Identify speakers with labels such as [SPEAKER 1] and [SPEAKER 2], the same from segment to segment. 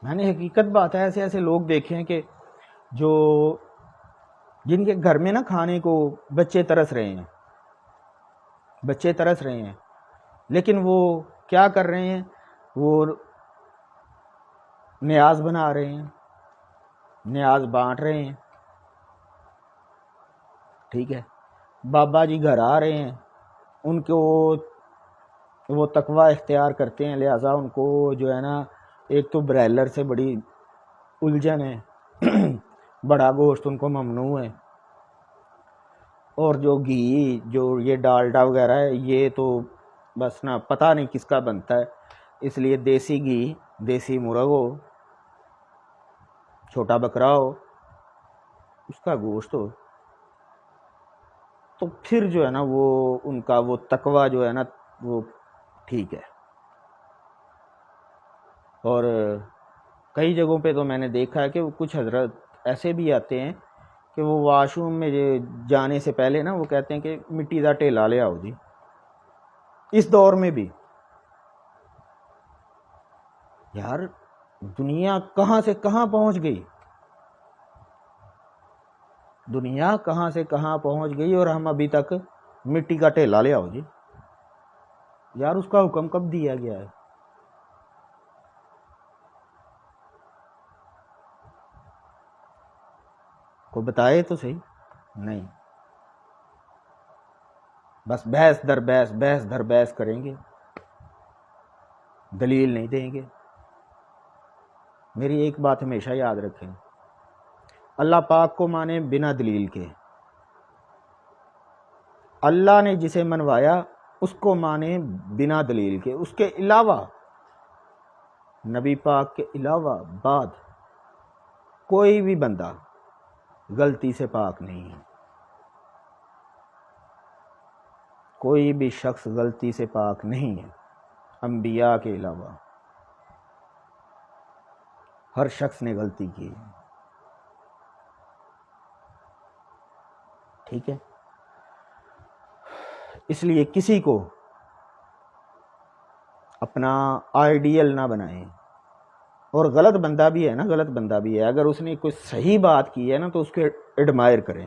[SPEAKER 1] میں نے حقیقت بات ہے ایسے ایسے لوگ دیکھے ہیں کہ جو جن کے گھر میں نا کھانے کو بچے ترس رہے ہیں، بچے ترس رہے ہیں، لیکن وہ کیا کر رہے ہیں؟ وہ نیاز بنا رہے ہیں، نیاز بانٹ رہے ہیں، ٹھیک ہے۔ بابا جی گھر آ رہے ہیں، ان کو وہ تقوی اختیار کرتے ہیں، لہٰذا ان کو جو ہے نا ایک تو برائلر سے بڑی الجھن ہے، بڑا گوشت ان کو ممنوع ہے، اور جو گھی جو یہ ڈالڈا وغیرہ ہے یہ تو بس نا پتہ نہیں کس کا بنتا ہے، اس لیے دیسی گھی، دیسی مرغ ہو، چھوٹا بکرا ہو، اس کا گوشت ہو، تو پھر جو ہے نا وہ ان کا وہ تقوی جو ہے نا وہ ٹھیک ہے۔ اور کئی جگہوں پہ تو میں نے دیکھا ہے کہ وہ کچھ حضرت ایسے بھی آتے ہیں کہ وہ واش روم میں جانے سے پہلے نا وہ کہتے ہیں کہ مٹی کا ٹیلا لے آؤ جی۔ اس دور میں بھی یار دنیا کہاں سے کہاں پہنچ گئی، دنیا کہاں سے کہاں پہنچ گئی، اور ہم ابھی تک مٹی کا ٹیلا لے آؤ جی۔ یار اس کا حکم کب دیا گیا ہے؟ کو بتائے تو صحیح، نہیں، بس بحث در بحث، بحث در بحث کریں گے، دلیل نہیں دیں گے۔ میری ایک بات ہمیشہ یاد رکھیں، اللہ پاک کو مانے بنا دلیل کے، اللہ نے جسے منوایا اس کو مانے بنا دلیل کے، اس کے علاوہ نبی پاک کے علاوہ بعد کوئی بھی بندہ غلطی سے پاک نہیں ہے، کوئی بھی شخص غلطی سے پاک نہیں ہے انبیاء کے علاوہ، ہر شخص نے غلطی کی ہے، ٹھیک ہے۔ اس لیے کسی کو اپنا آئیڈیل نہ بنائیں، اور غلط بندہ بھی ہے نا، غلط بندہ بھی ہے، اگر اس نے کوئی صحیح بات کی ہے نا تو اس کو ایڈمائر کریں،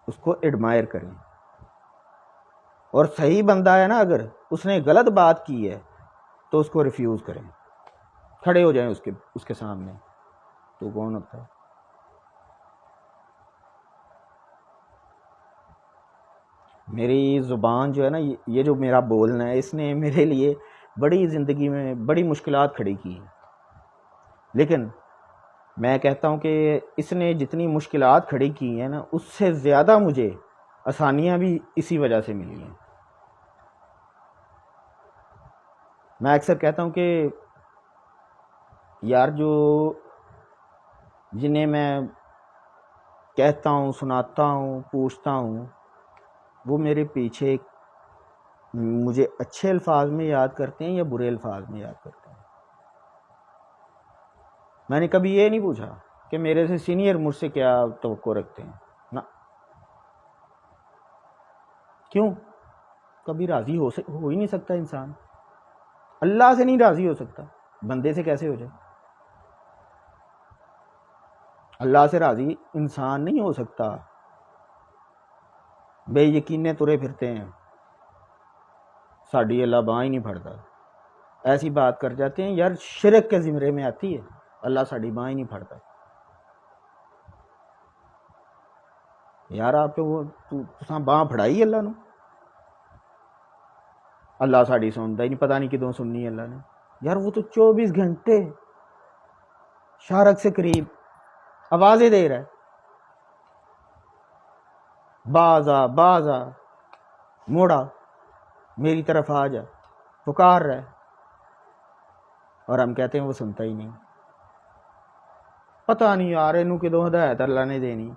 [SPEAKER 1] اس کو ایڈمائر کریں، اور صحیح بندہ ہے نا اگر اس نے غلط بات کی ہے تو اس کو ریفیوز کریں، کھڑے ہو جائیں اس کے سامنے، تو کون ہوتا ہے؟ میری زبان جو ہے نا، یہ جو میرا بولنا ہے، اس نے میرے لیے بڑی زندگی میں بڑی مشکلات کھڑی کی ہیں، لیکن میں کہتا ہوں کہ اس نے جتنی مشکلات کھڑی کی ہیں نا اس سے زیادہ مجھے آسانیاں بھی اسی وجہ سے ملی ہیں۔ میں اکثر کہتا ہوں کہ یار جنہیں میں کہتا ہوں، سناتا ہوں، پوچھتا ہوں، وہ میرے پیچھے مجھے اچھے الفاظ میں یاد کرتے ہیں یا برے الفاظ میں یاد کرتے ہیں۔ میں نے کبھی یہ نہیں پوچھا کہ میرے سے سینئر مجھ سے کیا توقع رکھتے ہیں، نہ، کیوں؟ کبھی راضی ہو ہی نہیں سکتا انسان، اللہ سے نہیں راضی ہو سکتا، بندے سے کیسے ہو جائے؟ اللہ سے راضی انسان نہیں ہو سکتا، بے یقینے ترے پھرتے ہیں، ساڑی اللہ باں ہی نہیں پھڑتا، ایسی بات کر جاتے ہیں یار، شرک کے زمرے میں آتی ہے، اللہ ساڑی باں ہی نہیں پھڑتا۔ یار آپ کے وہ تساں باں پھڑائی اللہ نو، اللہ ساڑی سنتا ہی نہیں، پتہ نہیں کدوں سننی اللہ نے، یار وہ تو 24 گھنٹے شارک سے قریب آوازیں دے رہا ہے، باز آ باز آ، موڑا میری طرف آ جا، پکار رہا ہے، اور ہم کہتے ہیں وہ سنتا ہی نہیں، پتہ نہیں یار انہوں کدوں ہدایت اللہ نے دینی،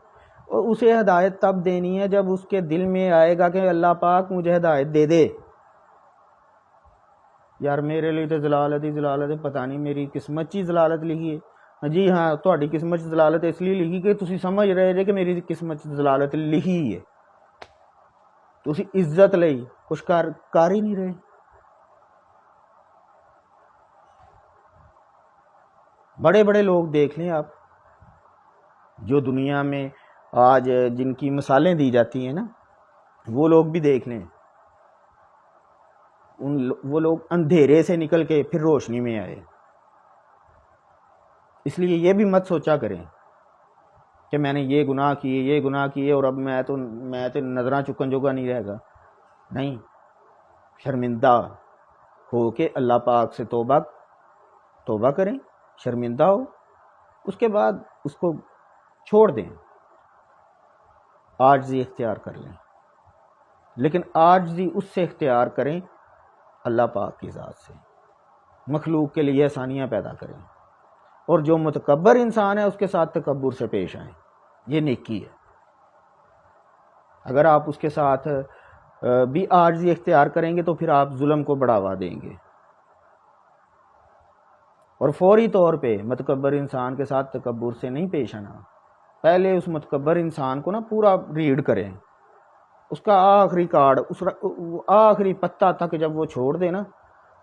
[SPEAKER 1] اور اسے ہدایت تب دینی ہے جب اس کے دل میں آئے گا کہ اللہ پاک مجھے ہدایت دے دے۔ یار میرے لیے تو ضلالت ہی ضلالت ہے، پتہ نہیں میری قسمت چی ضلالت لکھی ہے، جی ہاں تہاڈی قسمت ضلالت اس لیے لکھی کہ تسی سمجھ رہے جے کہ میری قسمت ضلالت لکھی ہے، تسی عزت لئی کچھ کر ہی نہیں رہے۔ بڑے بڑے لوگ دیکھ لیں آپ، جو دنیا میں آج جن کی مثالیں دی جاتی ہیں نا، وہ لوگ بھی دیکھ لیں، وہ لوگ اندھیرے سے نکل کے پھر روشنی میں آئے۔ اس لیے یہ بھی مت سوچا کریں کہ میں نے یہ گناہ کیے اور اب میں تو نظراں چکن جوگا نہیں رہے گا۔ نہیں، شرمندہ ہو کے اللہ پاک سے توبہ کریں، شرمندہ ہو، اس کے بعد اس کو چھوڑ دیں، عاجزی اختیار کر لیں، لیکن عاجزی اس سے اختیار کریں اللہ پاک کی ذات سے، مخلوق کے لیے آسانیاں پیدا کریں، اور جو متکبر انسان ہے اس کے ساتھ تکبر سے پیش آئیں، یہ نیکی ہے۔ اگر آپ اس کے ساتھ بھی عاجزی اختیار کریں گے تو پھر آپ ظلم کو بڑھاوا دیں گے، اور فوری طور پہ متکبر انسان کے ساتھ تکبر سے نہیں پیش آنا۔ پہلے اس متکبر انسان کو نا پورا ریڈ کریں، اس کا آخری کارڈ، اس آخری پتہ تک جب وہ چھوڑ دے نا،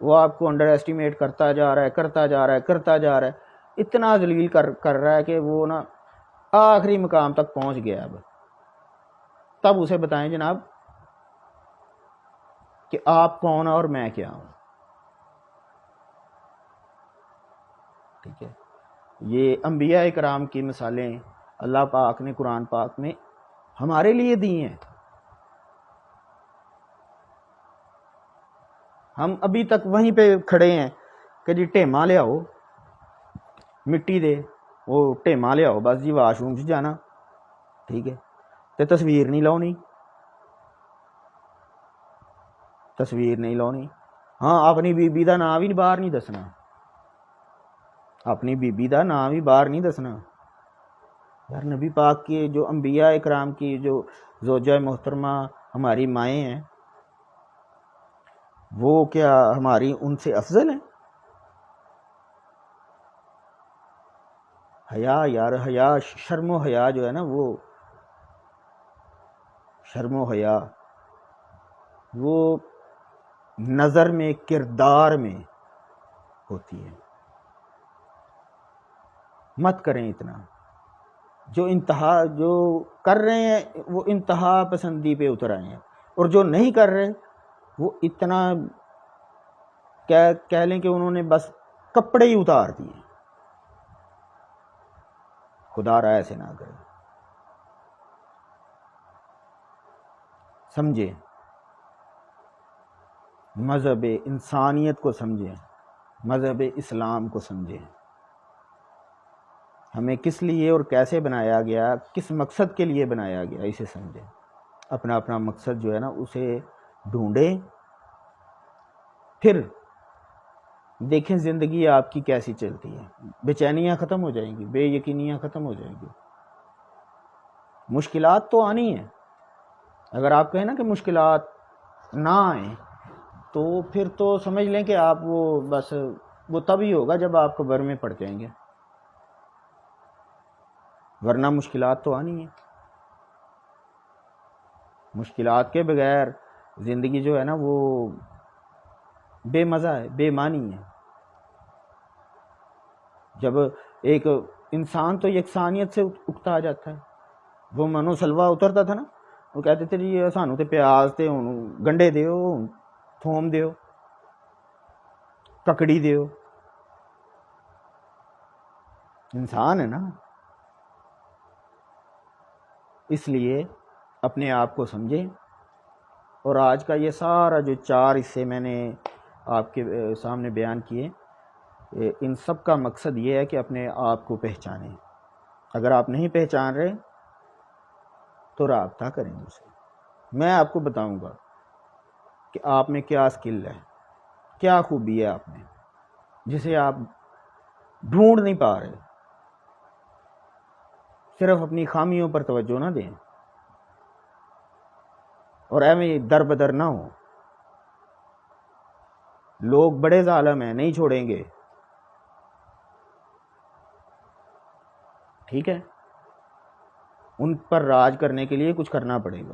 [SPEAKER 1] وہ آپ کو انڈر ایسٹیمیٹ کرتا جا رہا ہے، اتنا ذلیل کر رہا ہے کہ وہ نا آخری مقام تک پہنچ گیا۔ اب تب اسے بتائیں جناب کہ آپ کون اور میں کیا ہوں۔ ٹھیک ہے، یہ انبیاء کرام کی مثالیں اللہ پاک نے قرآن پاک میں ہمارے لیے دی ہیں۔ ہم ابھی تک وہیں پہ کھڑے ہیں کہ جی ٹیما لے آؤ، مٹی دے وہ ٹیما لے آؤ، بس جی واش روم سے جانا، ٹھیک ہے، تے تصویر نہیں لاؤنی، ہاں اپنی بیبی دا نام بھی باہر نہیں دسنا، اپنی بیبی دا نام بھی باہر نہیں دسنا۔ یار نبی پاک کی جو انبیاء اکرام کی جو زوجہ محترمہ ہماری مائیں ہیں، وہ کیا ہماری ان سے افضل ہیں؟ حیا، شرم و حیا جو ہے نا، وہ شرم و حیا وہ نظر میں، کردار میں ہوتی ہے۔ مت کریں اتنا، جو کر رہے ہیں وہ انتہا پسندی پہ اتر آئے ہیں، اور جو نہیں کر رہے وہ اتنا کہہ لیں کہ انہوں نے بس کپڑے ہی اتار دیے۔ خدا را ایسے نہ کرے۔ سمجھیں، مذہب انسانیت کو سمجھیں، مذہب اسلام کو سمجھیں، ہمیں کس لیے اور کیسے بنایا گیا، کس مقصد کے لیے بنایا گیا، اسے سمجھیں۔ اپنا مقصد جو ہے نا اسے ڈھونڈیں، پھر دیکھیں زندگی آپ کی کیسی چلتی ہے، بے چینیاں ختم ہو جائیں گی، بے یقینیاں ختم ہو جائیں گی۔ مشکلات تو آنی ہیں، اگر آپ کہیں نا کہ مشکلات نہ آئیں تو پھر تو سمجھ لیں کہ آپ وہ تبھی ہوگا جب آپ قبر میں پڑ جائیں گے، ورنہ مشکلات تو آنی ہیں۔ مشکلات کے بغیر زندگی جو ہے نا وہ بے مزہ ہے، بے معنی ہے۔ جب ایک انسان تو یکسانیت سے اکتا جاتا ہے، وہ منو سلوا اترتا تھا نا، وہ کہتے تھے جی سانو تے پیاز تے گنڈے دیو، تھوم دیو، ککڑی دیو، انسان ہے نا۔ اس لیے اپنے آپ کو سمجھیں، اور آج کا یہ سارا جو 4 حصے میں نے آپ کے سامنے بیان کیے، ان سب کا مقصد یہ ہے کہ اپنے آپ کو پہچانیں۔ اگر آپ نہیں پہچان رہے تو رابطہ کریں مجھ سے، میں آپ کو بتاؤں گا کہ آپ میں کیا اسکل ہے، کیا خوبی ہے آپ میں جسے آپ ڈھونڈ نہیں پا رہے۔ صرف اپنی خامیوں پر توجہ نہ دیں، اور ایویں در بدر نہ ہو۔ لوگ بڑے ظالم ہیں، نہیں چھوڑیں گے، ٹھیک ہے، ان پر راج کرنے کے لیے کچھ کرنا پڑے گا۔